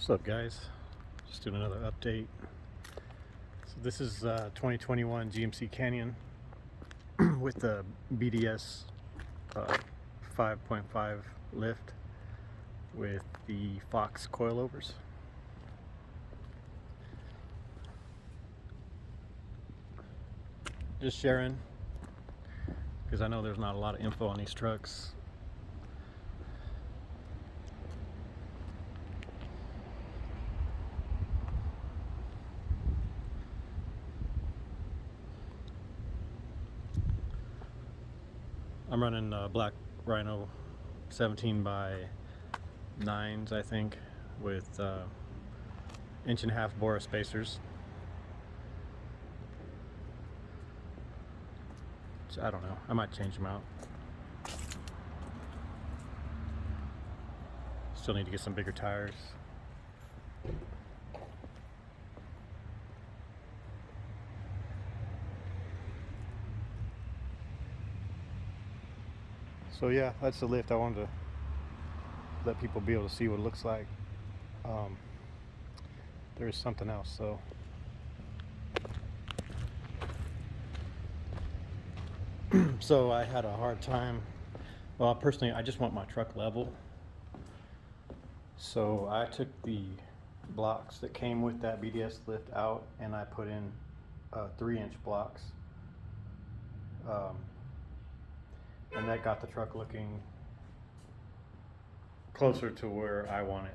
What's up, guys? Just doing another update. So this is 2021 GMC Canyon with the BDS 5.5 lift with the Fox coilovers. Just sharing because I know there's not a lot of info on these trucks. I'm running black Rhino 17 by 9s, I think, with 1.5" Bora spacers. So I don't know, I might change them out. Still need to get some bigger tires. So yeah, that's the lift. I wanted to let people be able to see what it looks like. There is something else, so so I had a hard time. Well, personally, I just want my truck level. So I took the blocks that came with that BDS lift out and I put in 3-inch blocks. And that got the truck looking closer to where I want it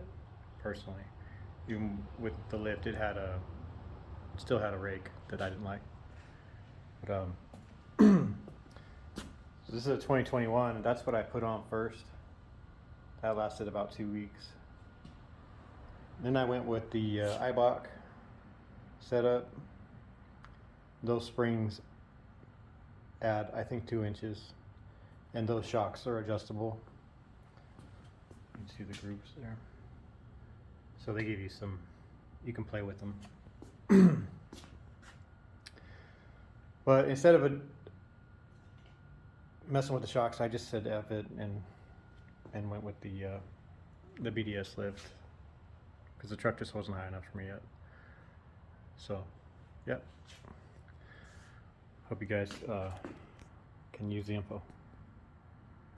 personally. Even with the lift, it still had a rake that I didn't like. But so this is a 2021, and that's what I put on first. That lasted about 2 weeks. Then I went with the Ibach setup. Those springs add, I think, 2 inches. And those shocks are adjustable. You can see the grooves there. So they give you some, you can play with them. But instead of messing with the shocks, I just said F it and went with the BDS lift because the truck just wasn't high enough for me yet. So, yep. Hope you guys can use the info.